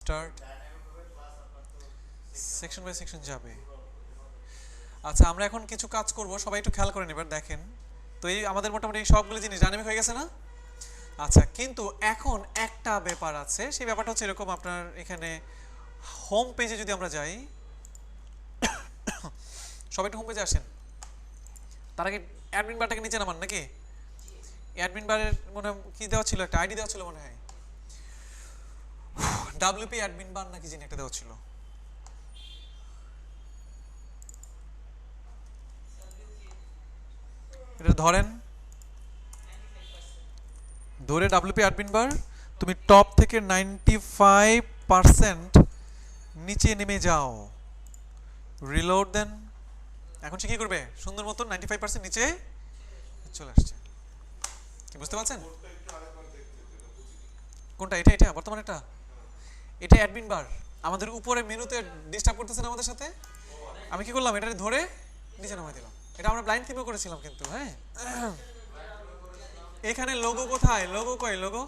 Start section by section যাবে। আচ্ছা আমরা এখন কিছু কাজ করব, সবাই একটু খেয়াল করে নেবেন। দেখেন তো এই আমাদের মোটামুটি সবগুলো জিনিস ডাইনামিক হয়ে গেছে না? আচ্ছা কিন্তু এখন একটা ব্যাপার আছে, সেই ব্যাপারটা হচ্ছে এরকম, আপনার এখানে হোম পেজে যদি আমরা যাই, সবাই একটু হোম পেজে আসেন। তার আগে অ্যাডমিন বারটাকে নিচে নামান নাকি? অ্যাডমিন বারের মনে হয় কি দেওয়া ছিল, একটা আইডি দেওয়া ছিল মনে হয়, ডাব্লিউপি অ্যাডমিন বার নাকি যিনি একটা দেওয়া ছিল। এটা ধরেন, ধরে ডাব্লিউপি অ্যাডমিন বার, তুমি টপ থেকে 95% নিচে নেমে যাও, রিলোড দেন। এখন সে কি করবে? সুন্দর মতন 95% নিচে চলে আসছে। কি বুঝতে পারছেন? কোনটা? এটা এটা বর্তমানে এটা এটা অ্যাডমিন বার আমাদের উপরে মেনুতে ডিস্টার্ব করতেছে না আমাদের সাথে। আমি কি করলাম, এটা ধরে নিচে নামাই দিলাম। এটা আমরা ব্লাইন্ড থিমও করেছিলাম কিন্তু। হ্যাঁ এখানে লোগো কোথায়? লোগো কই? লোগো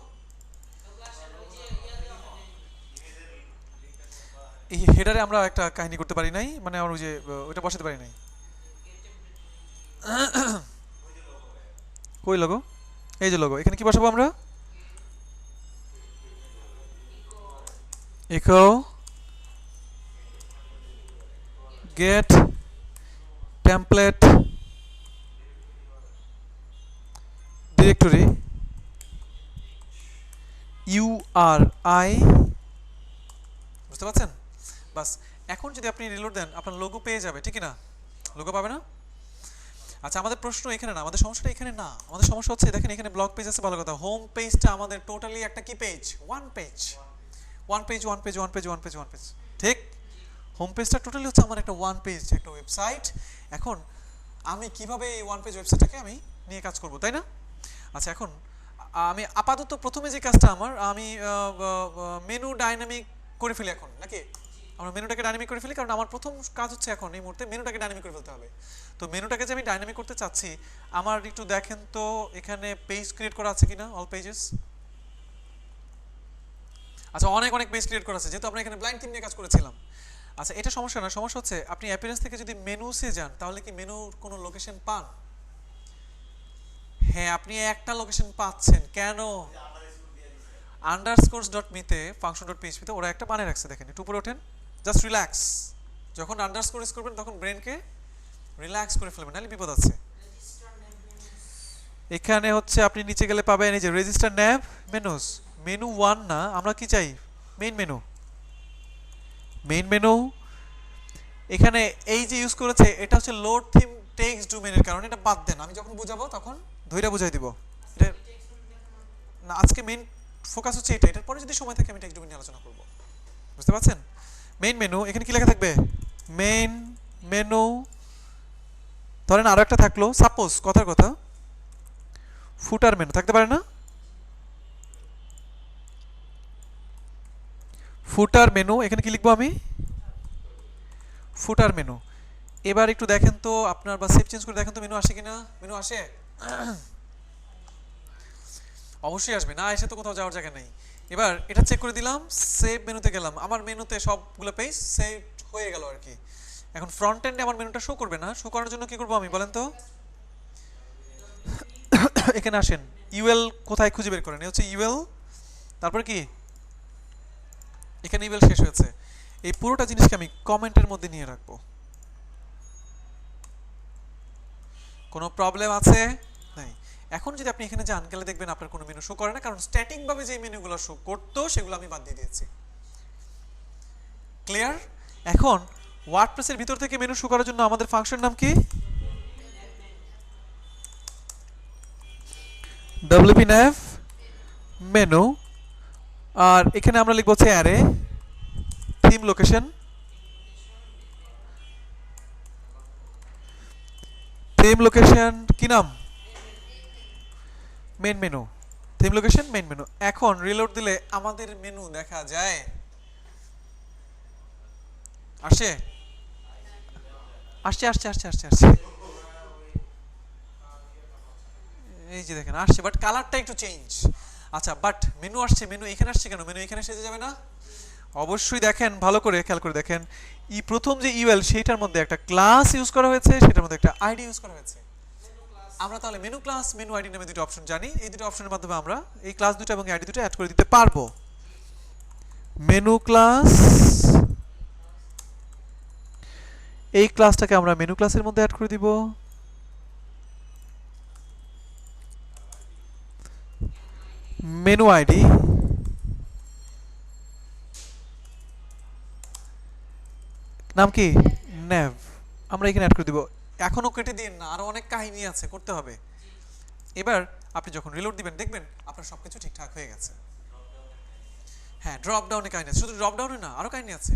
এই হেডারে আমরা একটা কাহিনী করতে পারি নাই, মানে আমরা ওই যে ওইটা বসাতে পারি নাই। কই লোগো? এই যে লোগো, এখানে কি বসাবো আমরা? Eco gate template directory URI। বুঝতে পারছেন? বাস এখন যদি আপনি রিলোড দেন আপনার লোগো পেয়ে যাবে, ঠিক না? লোগো পাবে না? আচ্ছা আমাদের প্রশ্ন এখানে না, আমাদের সমস্যাটা এখানে না। আমাদের সমস্যা হচ্ছে দেখেন এখানে ব্লগ পেজ আছে, ভালো কথা। হোম পেজটা আমাদের টোটালি একটা কি page? One page. One page one page one page one page one page, ঠিক? হোম পেজটা টোটালি হচ্ছে আমার একটা ওয়ান পেজ, একটা ওয়েবসাইট। এখন আমি কিভাবে এই ওয়ান পেজ ওয়েবসাইটটাকে আমি নিয়ে কাজ করব, তাই না? আচ্ছা এখন আমি আপাতত প্রথমে যে কাজটা আমার, আমি মেনু ডাইনামিক করে ফেলি এখন, নাকি? আমরা মেনুটাকে ডাইনামিক করে ফেলি, কারণ আমার প্রথম কাজ হচ্ছে এখন এই মুহূর্তে মেনুটাকে ডাইনামিক করে ফেলতে হবে। তো মেনুটাকে যে আমি ডাইনামিক করতে চাচ্ছি, আমার একটু দেখেন তো এখানে পেজ ক্রিয়েট করা আছে কিনা, অল পেজেস। আচ্ছা অনেক অনেক পেজ ক্রিয়েট করা আছে, যেহেতু আমরা এখানে ব্লাইন্ড থিম নিয়ে কাজ করেছিলাম। আচ্ছা এটা সমস্যা না, সমস্যা হচ্ছে আপনি অ্যাপিয়ারেন্স থেকে যদি মেনুসে যান তাহলে কি মেনুর কোনো লোকেশন পান? হ্যাঁ আপনি একটা লোকেশন পাচ্ছেন, কেন? আন্ডারস্কোরস ডট মিতে ফাংশন ডট পিএইচপিতে ওরা একটা বানিয়ে রাখছে, দেখেন একটু উপরে ওঠেন, জাস্ট রিল্যাক্স। যখন আন্ডারস্কোর ইউজ করবেন তখন ব্রেনকে রিল্যাক্স করে ফেলবেন, নাহলে বিপদ আছে। এখানে হচ্ছে আপনি নিচে গেলে পাবেন এই যে register nav menus. Menu one না, আমরা কি চাই? Main menu. মেইন মেনু এখানে এই যে ইউজ করেছে এটা হচ্ছে লোড থিম টেক্সট ডোমেনের কারণে, এটা বাদ দেন, আমি যখন বুঝাবো তখন ধইরা বুঝাই দিব। এটা না, আজকে মেইন ফোকাস হচ্ছে এটা, এটার পরে যদি সময় থাকে আমি টেক্সট ডোমেন নিয়ে আলোচনা করব। বুঝতে পারছেন? মেইন মেনু এখানে কি লেখা থাকবে? Main menu. ধরেন আরো একটা থাকলো, সাপোজ কথার কথা ফুটার মেনু থাকতে পারে না? ফুটার মেনু, এখানে কি লিখবো আমি? ফুটার মেনু। এবার একটু দেখেন তো আপনার, বা সেভ চেঞ্জ করে দেখেন তো মেনু আসে কিনা। মেনু আসে? অবশ্যই আসবে, না এসে তো কোথাও যাওয়ার জায়গা নেই। এবার এটা চেক করে দিলাম, সেভ মেনুতে গেলাম, আমার মেনুতে সবগুলো পেজ সেভ হয়ে গেল আর কি। এখন ফ্রন্ট এন্ডে আমার মেনুটা শো করবে না, শো করার জন্য কি করবো আমি বলেন তো? এখানে আসেন, ইউএল কোথায় খুঁজে বের করেন, এই হচ্ছে ইউএল, তারপর কি এখানে ইউএল শেষ হয়েছে। এই পুরোটা জিনিসকে আমি কমেন্টের মধ্যে নিয়ে রাখবো। কোনো প্রবলেম আছে? নাই। এখন যদি আপনি এখানে যান গেলে দেখবেন আপনার কোনো মেনু শো করে না, কারণ স্ট্যাটিক ভাবে যে মেনুগুলো শো করতো সেগুলো আমি বাদ দিয়ে দিয়েছি। ক্লিয়ার? এখন ওয়ার্ডপ্রেসের ভিতর থেকে মেনু শো করার জন্য আমাদের ফাংশন নাম কি? wp-nav menu. আর এখানে আমরা লিখব হচ্ছে array theme location. Theme location কি নাম? Main menu. Theme location main menu. এখন রিলোড দিলে আমাদের মেনু দেখা যায়, আসে? আসছে আসছে আসছে আসছে আসছে, এই যে দেখেন আসছে, বাট কালারটা একটু চেঞ্জ। আচ্ছা বাট মেনু আসছে, মেনু এখানে আসছে কেন? মেনু এখানে সেজে যাবে না? অবশ্যই দেখেন, ভালো করে খেয়াল করে দেখেন, প্রথম যে ইউএল সেইটার মধ্যে একটা ক্লাস ইউজ করা হয়েছে, সেটার মধ্যে একটা আইডি ইউজ করা হয়েছে। আমরা তাহলে মেনু ক্লাস, মেনু আইডি নামে দুটো অপশন জানি। এই দুটো অপশনের মাধ্যমে আমরা এই ক্লাস দুটো এবং আইডি দুটো অ্যাড করে দিতে পারবো। মেনু ক্লাস, এই ক্লাসটাকে আমরা মেনু ক্লাসের মধ্যে অ্যাড করে দিব। মেনু আইডি, নাম কি? নেভ, আমরা এখানে অ্যাড করে দিব। এখনো কেটে দিন না, আরো অনেক কাহিনী আছে, করতে হবে। এবার আপনি যখন রিলোড দিবেন দেখবেন আপনার সবকিছু ঠিকঠাক হয়ে গেছে। হ্যাঁ, ড্রপ ডাউনে কাহিনী আছে, শুধু ড্রপ ডাউনে না, আরো কাহিনী আছে।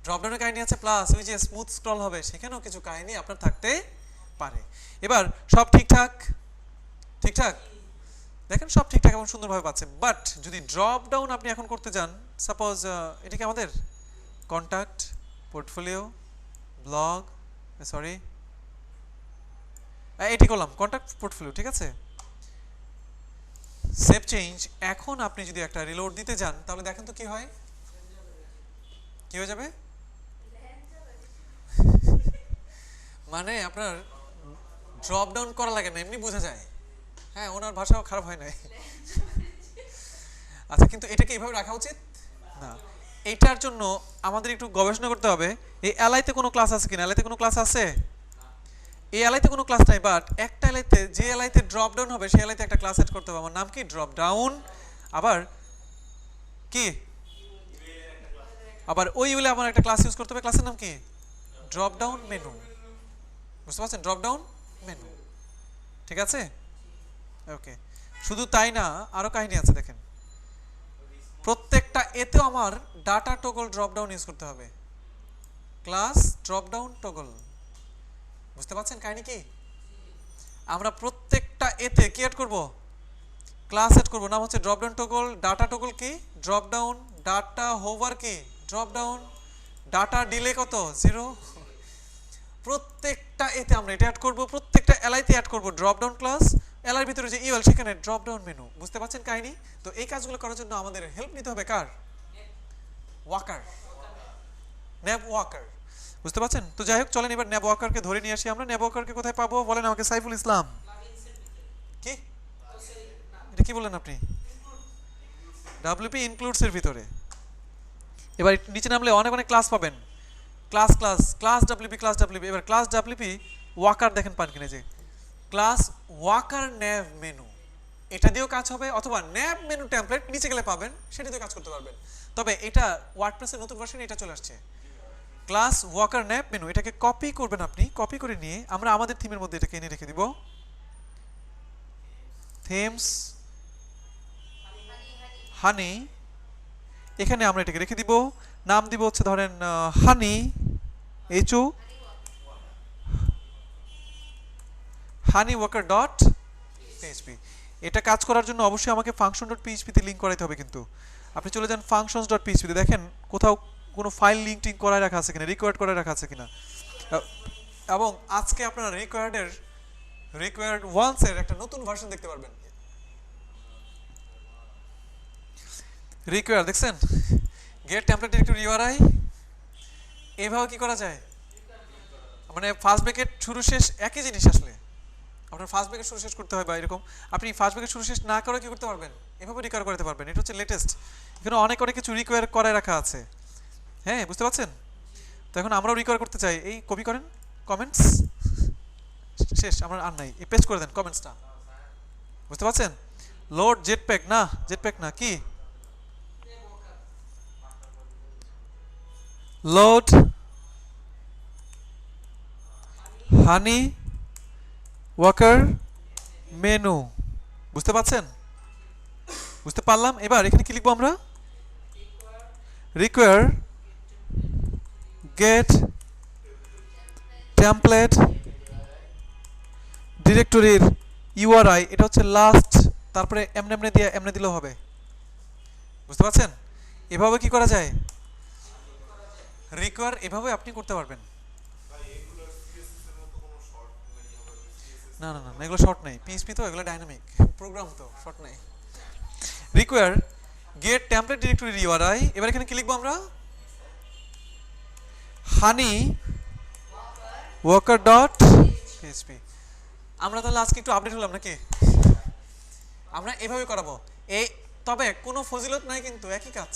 ড্রপ ডাউনে কাহিনী আছে, প্লাস ওই যে স্মুথ স্ক্রল হবে সেখানেও কিছু কাহিনী আপনার থাকতে পারে। এবার সব ঠিকঠাক, ঠিকঠাক দেখেন, সব ঠিকঠাক এবং সুন্দরভাবে পাচ্ছে। বাট যদি ড্রপ ডাউন আপনি এখন করতে যান, সাপোজ এটা কি আমাদের কন্ট্যাক্ট, পোর্টফোলিও, ব্লগ, সরি এটি করলাম কন্ট্যাক্ট পোর্টফোলিও, ঠিক আছে, সেভ চেঞ্জ। এখন আপনি যদি একটা রিলোড দিতে যান তাহলে দেখেন তো কি হয়, কি হয়ে যাবে। মানে আপনার ড্রপ ডাউন করা লাগে না, এমনি বোঝা যায়। হ্যাঁ, ওনার ভাষাও খারাপ হয় নাই। আচ্ছা, কিন্তু এটাকে এইভাবে রাখা উচিত না। এটার জন্য আমাদের একটু গবেষণা করতে হবে, এই এলআইতে কোনো ক্লাস আছে কিনা। এলআইতে কোনো ক্লাস আছে? এই এলআইতে কোনো ক্লাস নাই, বাট একটা এলআইতে, যে এলআইতে ড্রপ ডাউন হবে সেই এলআইতে একটা ক্লাস এড করতে হবে। আমার নাম কি? Drop down. আবার কি? আবার ওই ইউলে আমার একটা ক্লাস ইউজ করতে হবে, ক্লাসের নাম কি? Drop down menu. বুঝতে পারছেন? ড্রপ ডাউন মেনু, ঠিক আছে, ওকে। শুধু তাই না, আরো কাহিনী আছে দেখেন। প্রত্যেকটা এতেও আমার data toggle drop down use করতে হবে, ক্লাস ড্রপ ডাউন টগল। বুঝতে পারছেন কাহিনী কি? আমরা প্রত্যেকটা এতে কি অ্যাড করব? ক্লাস অ্যাড করব, নাম হচ্ছে drop down toggle. Data toggle কি? Drop down. ডাটা হোভার কি? Drop down. ডাটা ডিলে কত? 0। প্রত্যেকটা এতে আমরা এটা অ্যাড করব, প্রত্যেকটা এলআইতে অ্যাড করব ড্রপ ডাউন ক্লাস, এলআর ভিতরে যে ইউএল সেখানে ড্রপ ডাউন মেনু। বুঝতে পারছেন কাহিনী? তো এই কাজগুলো করার জন্য আমাদের হেল্প নিতে হবে কার? ওয়াকার, ন্যাব ওয়াকার। বুঝতে পারছেন? তো যাই হোক, চলেন এবার ন্যাব ওয়াকারকে ধরে নিয়ে আসি আমরা। ন্যাব ওয়াকারকে কোথায় পাবো বলেন আমাকে সাইফুল ইসলাম। কি এটা কি বললেন আপনি? ডাব্লিউপি ইনক্লুডস এর ভিতরে। এবার নিচে নামলে অনেক অনেক ক্লাস পাবেন, class class class WP, class WP. এবার ক্লাস ডাব্লিউপি ওয়াকার দেখেন পান কিনা, যে ক্লাস ওয়াকার ন্যাব মেনু, এটা দিয়েও কাজ হবে, অথবা ন্যাব মেনু টেমপ্লেট নিচে গেলে পাবেন, সেটা দিয়েও কাজ করতে পারবেন। তবে এটা ওয়ার্ডপ্রেসের নতুন ভার্সনে এটা চলে আসছে, ক্লাস ওয়াকার ন্যাব মেনু। এটাকে কপি করবেন আপনি, কপি করে নিয়ে আমরা আমাদের থিমের মধ্যে এটাকে এনে রেখে দিব। থিমস হানি, এখানে আমরা এটাকে রেখে দিব। নাম দিব হচ্ছে ধরেন হানি, এইচও হানি ওয়াকার ডট পিএইচপি। এটা কাজ করার জন্য অবশ্যই আমাকে ফাংশন ডট পিএইচপিতে লিঙ্ক করাইতে হবে। কিন্তু আপনি চলে যান ফাংশনস ডট পিএইচপিতে, দেখেন কোথাও কোনো ফাইল লিঙ্ক টিঙ্ক করায় রাখা আছে কিনা, রিকোয়ার্ড করে রাখা আছে কিনা। এবং আজকে আপনারা রিকোয়ার্ড ওয়ান্স এর একটা নতুন ভার্সন দেখতে পারবেন। রিকোয়ার্ড দেখছেন, গেট টেমপ্লেট ডিরেক্টরি ইউআরআই, এইভাবে কি করা যায়, মানে ফার্স্ট ব্র্যাকেট শুরু শেষ একই জিনিস। আসলে আপনার ফার্স্ট ব্র্যাকেট শুরু শেষ করতে হয় বা এরকম, আপনি ফার্স্ট ব্র্যাকেট শুরু শেষ না করে কি করতে পারবেন, এভাবে রিকোয়ার করতে পারবেন। এটা হচ্ছে লেটেস্ট, এখানে অনেক অনেক কিছু রিকোয়ার করে রাখা আছে। হ্যাঁ, বুঝতে পারছেন? তো এখন আমরাও রিকোয়ার করতে চাই। এই কপি করেন, কমেন্টস শেষ, আমরা আর নাই, এই পেস্ট করে দেন কমেন্টসটা। বুঝতে পারছেন? লোড জেটপ্যাক না, জেটপ্যাক না, কি লোড হানি ওয়াকার মেনু। বুঝতে পারছেন? বুঝতে পারলাম। এবার এখানে কি লিখবো আমরা? রিকোয়ার গেট টেমপ্লেট ডিরেক্টরির ইউআরআই, এটা হচ্ছে লাস্ট, তারপরে এমনি এমনি দিয়ে এমনি দিলেও হবে। বুঝতে পারছেন? এভাবে কি করা যায়, রিকোয়ার এভাবে আপনি করতে পারবেন। না না না, এগুলো শর্ট নেই, পিএইচপি তো এগুলো ডাইনামিক প্রোগ্রাম, তো শর্ট নেই। Require gate template directory URI. এবার এখানে কি লিখবো আমরা? হানি ওয়ার্কার ডট পিএইচপি। আমরা তাহলে আজকে একটু আপডেট হলাম নাকি? আমরা এভাবে করাবো এই, তবে কোনো ফজিলত নাই কিন্তু একই কাজ।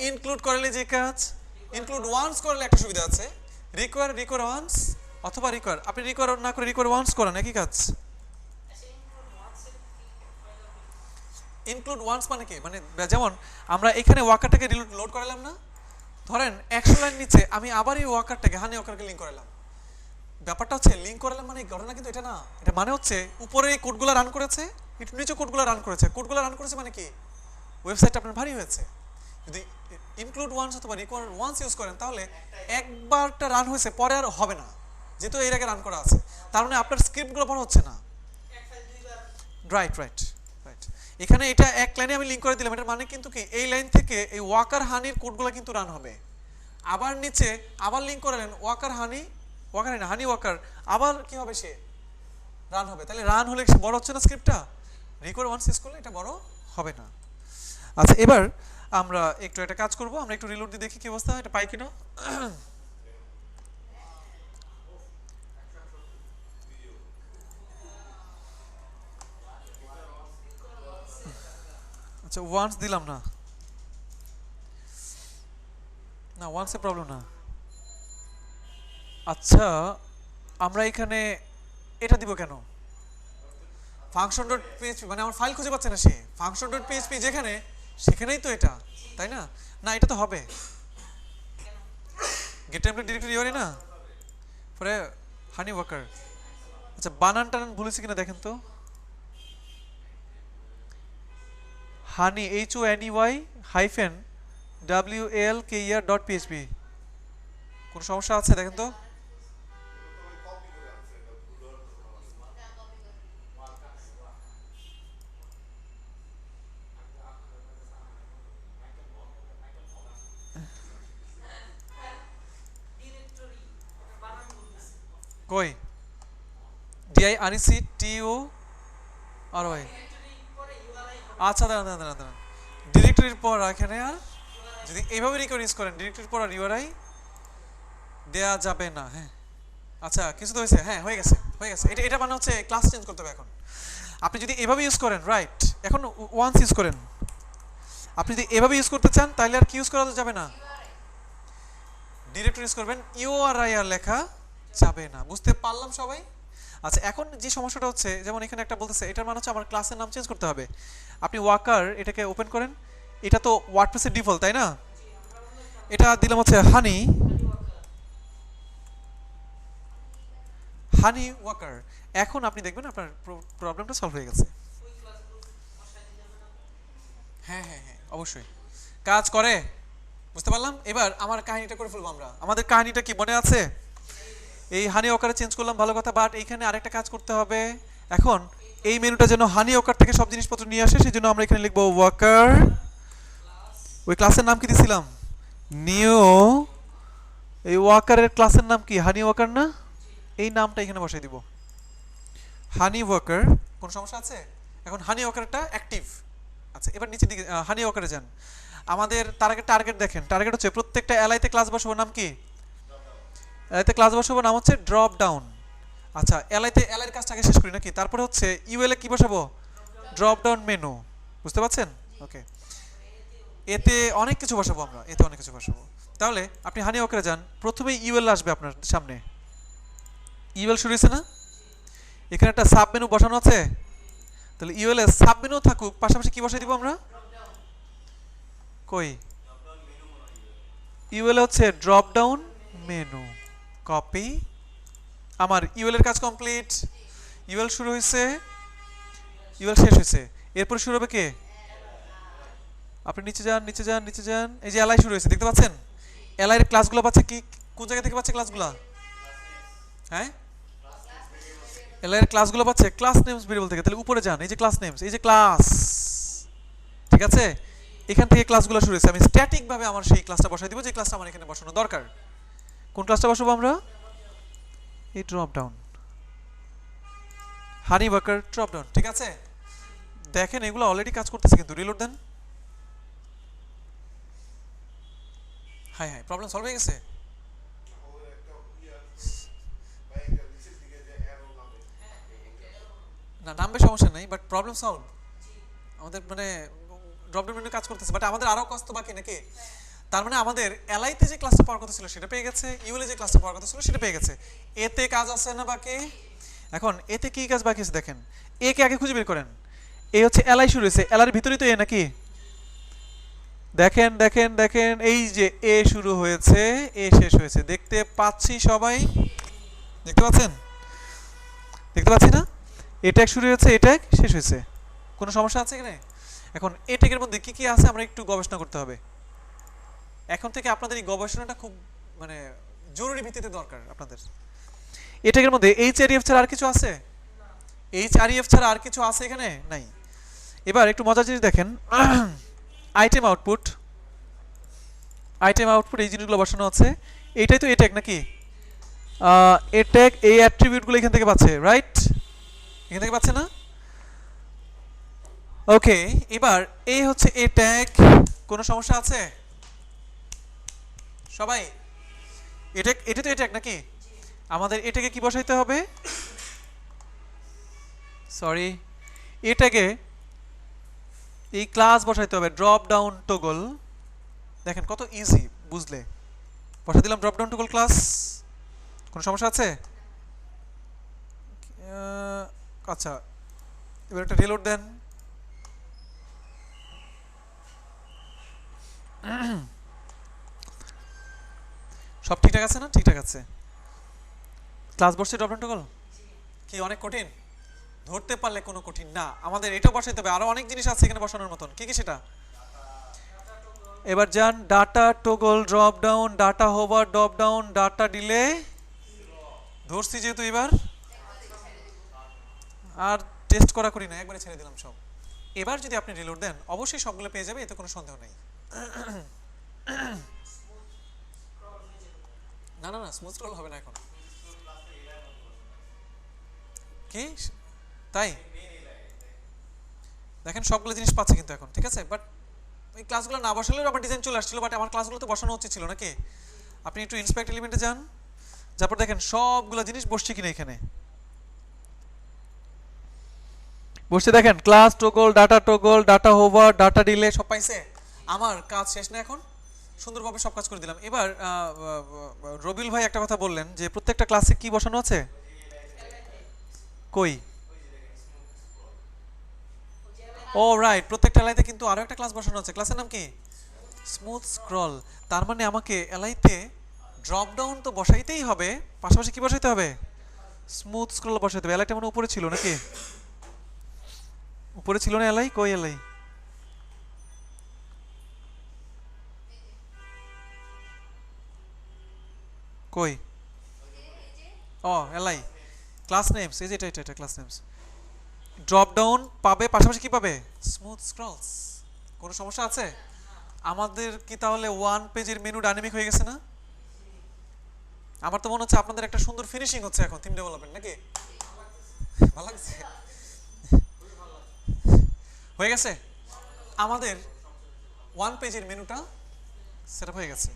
ইনক্লুড করলে যে কাজ, ইনক্লুড ওয়ান্স করলে একটা সুবিধা আছে, রিকোয়ার ওয়ান্স অথবা রিকোয়ার, আপনি রিকোয়ার না করে রিকোয়ার ওয়ান্স করেন একই কাজ। ইনক্লুড ওয়ান্স মানে কি, মানে যেমন আমরা এখানে ওয়াকারটাকে লোড করালাম না, ধরেন 100 লাইন নিচে আমি আবার এই ওয়াকারটাকে হানি ওয়াকারকে লিঙ্ক করালাম। ব্যাপারটা হচ্ছে লিঙ্ক করালাম মানে ঘটনা কিন্তু এটা না, এটা মানে হচ্ছে উপরে এই কোডগুলো রান করেছে, একটু নিচে কোডগুলো রান করেছে। কোডগুলো রান করেছে মানে কি, ওয়েবসাইটটা আপনার ভারী হয়েছে। যদি ইনক্লুড ওয়ান্স অথবা রিকোয়ার ওয়ান্স ইউজ করেন তাহলে একবারটা রান হয়েছে, পরে আর হবে না, যেহেতু এর আগে রান করা আছে, তার মানে আপনার স্ক্রিপ্টগুলো বড় হচ্ছে না। Right right right. এখানে এটা এক লাইনে আমি লিঙ্ক করে দিলাম, এটার মানে কিন্তু কি এই লাইন থেকে এই ওয়াকার হানির কোডগুলো কিন্তু রান হবে। আবার নিচে আবার লিঙ্ক করালেন ওয়াকার হানি, ওয়াকার হানি হানি ওয়াকার, আবার কি হবে, সে রান হবে। তাহলে রান হলে বড় হচ্ছে না স্ক্রিপ্টটা, রিকোয়ার ওয়ান্স ইউজ করলে এটা বড় হবে না। আচ্ছা এবার আমরা একটু একটা কাজ করব, আমরা একটু রিলোড দিয়ে দেখি কি অবস্থা, এটা পাই কিনা। আচ্ছা ওয়ান্স দিলাম না, না ওয়ান্সে প্রবলেম না। আচ্ছা আমরা এখানে এটা দিব কেন, ফাংশন ডট পিএইচপি, মানে আমার ফাইল খুঁজে পাচ্ছে না সে, ফাংশন ডট পিএইচপি যেখানে সেখানেই তো এটা, তাই না? না এটা তো হবে গেট টেমপ্লেট ডিরেক্টরি ইউআরআই না, পরে হানি ওয়ার্কার। আচ্ছা বানান টানান ভুলেছি কিনা দেখেন তো, হানি HONEY hyphen WALKER dot PHP, কোন সমস্যা আছে দেখেন তো? কই DIRECTORY, আচ্ছা দাঁড়ান দাঁড়ান দাঁড়ান দাঁড়ান, ডিরেক্টরির পর এখানে আর যদি এইভাবে রিকোয়ার ইউজ করেন ডিরেক্টরির পর আর ইউআরআই দেয়া যাবে না। হ্যাঁ আচ্ছা কিছু তো হয়েছে, হ্যাঁ হয়ে গেছে হয়ে গেছে। এটা এটা মানে হচ্ছে ক্লাস চেঞ্জ করতে হবে এখন। আপনি যদি এভাবে ইউজ করেন, রাইট, এখন ওয়ান্স ইউজ করেন, আপনি যদি এভাবে ইউজ করতে চান তাহলে আর কি ইউজ করা যাবে না, ডিরেক্টরি ইউজ করবেন, ইউআরআই আর লেখা যাবে না। বুঝতে পারলাম সবাই? আচ্ছা এখন যে সমস্যাটা হচ্ছে, যেমন এখানে একটা বলতেছে এটার মানে হচ্ছে আমার ক্লাসের নাম চেঞ্জ করতে হবে। আপনি ওয়াকার এটাকে ওপেন করেন, এটা তো ওয়ার্ডপ্রেসের ডিফল্ট তাই না, এটা দিলাম হচ্ছে হানি হানি ওয়াকার। এখন আপনি দেখবেন আপনার প্রবলেমটা সলভ হয়ে গেছে। হ্যাঁ হ্যাঁ হ্যাঁ অবশ্যই কাজ করে, বুঝতে পারলাম। এবার আমার কাহিনীটা করে ফেলবো আমরা, আমাদের কাহিনীটা কি মনে আছে? এই হানি ওয়াকারে চেঞ্জ করলাম, ভালো কথা, বাট এইখানে আরেকটা কাজ করতে হবে। এখন এই মেনুটা যেন হানি ওয়াকার থেকে সব জিনিসপত্র নিয়ে আসে, সেই জন্য আমরা এখানে লিখবো ওয়াকার, ওই ক্লাসের নাম কি দিয়েছিলাম, নিউ, এই ওয়াকারের ক্লাসের নাম কি হানি ওয়াকার না, এই নামটা এখানে বসাই দিব হানি ওয়াকার। কোন সমস্যা আছে? এখন হানি ওয়াকারটা অ্যাক্টিভ। আচ্ছা এবার নিচের দিকে হানি ওয়াকারে যান, আমাদের তার আগে টার্গেট দেখেন, টার্গেট হচ্ছে প্রত্যেকটা এলআইতে ক্লাস বসাবো, নাম কি এলআইতে ক্লাস বসাবো, নাম হচ্ছে ড্রপ ডাউন। আচ্ছা এলআইতে এলআইয়ের কাজটা আগে শেষ করি নাকি, তারপরে হচ্ছে ইউএল এ কি বসাবো, ড্রপ ডাউন মেনু, বুঝতে পারছেন? ওকে এতে অনেক কিছু বসাবো আমরা, এতে অনেক কিছু বসাবো। তাহলে আপনি হানি ওয়াকারে যান, প্রথমেই ইউএল আসবে আপনার সামনে, ইউএল শুরু হয়েছে না, এখানে একটা সাব মেনু বসানো আছে, তাহলে ইউএল এ সাব মেনু থাকুক, পাশাপাশি কি বসাই দিব আমরা, কই ইউএল হচ্ছে ড্রপ ডাউন মেনু, কপি, আমার ইউএল এর কাজ কমপ্লিট, ইউএল শুরু হয়েছে, ইউএল শেষ হয়েছে, এরপর শুরু হবে কে, আপনি নিচে যান নিচে যান নিচে যান, এই যে এলআই শুরু হয়েছে দেখতে পাচ্ছেন, এলআই এর ক্লাসগুলো পাচ্ছে কি, কোন জায়গা থেকে পাচ্ছে ক্লাসগুলো, হ্যাঁ এলআই এর ক্লাসগুলো পাচ্ছে ক্লাস নেমস ভেরিয়েবল থেকে, তাহলে উপরে যান, এই যে ক্লাস নেমস, এই যে ক্লাস, ঠিক আছে, এখান থেকে ক্লাসগুলো শুরু হয়েছে, আমি স্ট্যাটিক ভাবে আমার সেই ক্লাসটা বসাই দিব যে ক্লাসটা আমার এখানে বসানো দরকার। কোন ক্লাসটা বসাবো আমরা, এই ড্রপ ডাউন হানি ওয়াকার ড্রপ ডাউন, ঠিক আছে। দেখেন এগুলো অলরেডি কাজ করতেছে কিন্তু, রিলোড দেন, হাই হাই, প্রবলেম সলভ হয়ে গেছে? না, নামবে সমস্যা নেই, বাট প্রবলেম সলভ আমাদের মানে ড্রপ ডাউন মেনু কাজ করতেছে, বাট আমাদের আরো কাজ তো বাকি নাকি? তার মানে আমাদের এলআইতে যে ক্লাসটা পাওয়ার কথা ছিল সেটা পেয়ে গেছে, ইউএল যে ক্লাসটা পাওয়ার কথা ছিল সেটা পেয়ে গেছে। এতে কাজ আছে না বাকি? এখন এতে কি কাজ বাকি আছে দেখেন। এ কে আগে খুঁজে বের করেন। এ হচ্ছে এলআই শুরু হয়েছে, এলআর ভিতরেই তো এ নাকি? দেখেন দেখেন দেখেন, এই যে এ শুরু হয়েছে, এ শেষ হয়েছে, দেখতে পাচ্ছি সবাই? দেখতে পাচ্ছেন? দেখতে পাচ্ছি না? এটা শুরু হয়েছে, এটা শেষ হয়েছে। কোনো সমস্যা আছে এখানে? এখন এটেকের মধ্যে কি কি আছে আমরা একটু গবেষণা করতে হবে। এখন থেকে আপনাদের এই গবেষণাটা খুব মানে জরুরি ভিত্তিতে দরকার আপনাদের। এটেকের মধ্যে এইচআরইএফ ছাড়া আর কিছু আছে? এইচআরইএফ ছাড়া আর কিছু আছে এখানে? নাই। এবার একটু মজার জিনিস দেখেন, আইটেম আউটপুট, আইটেম আউটপুট এই জিনিসগুলো বসানো আছে। এইটাই তো এটেক নাকি? এটেক এই অ্যাট্রিবিউটগুলো এখান থেকে পাচ্ছে, রাইট? এখান থেকে পাচ্ছে না? ওকে, এবার এই হচ্ছে এ ট্যাগ। কোনো সমস্যা আছে সবাই? এটা এটা তো এ ট্যাগ নাকি? আমাদের এটাকে কি বসাইতে হবে? সরি, এটাকে এই ক্লাস বসাইতে হবে, ড্রপ ডাউন টগল। দেখেন কত ইজি, বুঝলে? বসাই দিলাম ড্রপ ডাউন টগল ক্লাস। কোনো সমস্যা আছে? আচ্ছা, এবার একটা রিলোড দেন। সব ঠিকঠাক আছে না? ঠিকঠাক আছে। ক্লাস বসছে ড্রপ ডাউন টগল কি অনেক কঠিন? ধরতে পারলে কোনো কঠিন না। আমাদের এটা বসাইতে হবে, আরো অনেক জিনিস আছে এখানে বসানোর মতন। কি কি সেটা? এবার যান data toggle drop down, data hover drop down, data delay. ধরছি যেহেতু এবার আর টেস্ট করা করি না, একবারে ছেড়ে দিলাম সব। এবার যদি আপনি রিলোড দেন অবশ্যই সবগুলো পেয়ে যাবে, এতে কোনো সন্দেহ নেই। না না না, স্মুথ স্ক্রল হবে না এখন। কি তাই? দেখেন সবগুলো জিনিস পাচ্ছে কিন্তু এখন, ঠিক আছে? বাট এই ক্লাসগুলো না বসালেও আমার ডিজাইন চলে আসছিল, বাট আমার ক্লাসগুলো তো বসানো উচিত ছিল নাকি? আপনি একটু ইন্সপেক্ট এলিমেন্টে যান, তারপর দেখেন সবগুলো জিনিস বসছে কিনা এখানে। বসছে দেখেন, class toggle, data hover, data delay সব পাইছে। আমার কাজ শেষ না এখন, সুন্দরভাবে সব কাজ করে দিলাম। এবার রবিউল ভাই একটা কথা বললেন যে প্রত্যেকটা ক্লাসে কি বসানো আছে? কই? ও রাইট, প্রত্যেকটা এলাইতে কিন্তু আরো একটা ক্লাস বসানো আছে। ক্লাসের নাম কি? Smooth scroll. তার মানে আমাকে এলাইতে ড্রপ ডাউন তো বসাইতেই হবে, পাশাপাশি কি বসাইতে হবে? স্মুথ স্ক্রল বসাইতে হবে। এলাইটা মানে উপরে ছিল নাকি? উপরে ছিল না এলাই? কই এলাই? কই? ও এলাই, ক্লাস নেমস, এই যে এটা এটা ক্লাস নেমস। ড্রপ ডাউন পাবে, পাশাপাশি কি পাবে? Smooth scrolls. কোনো সমস্যা আছে? আমাদের কি তাহলে ওয়ান পেজের মেনু ডাইনামিক হয়ে গেছে না? আমার তো মনে হচ্ছে আপনাদের একটা সুন্দর ফিনিশিং হচ্ছে এখন থিম ডেভেলপমেন্ট নাকি? ভালো লাগছে? হয়ে গেছে আমাদের ওয়ান পেজের মেনুটা সেটআপ হয়ে গেছে।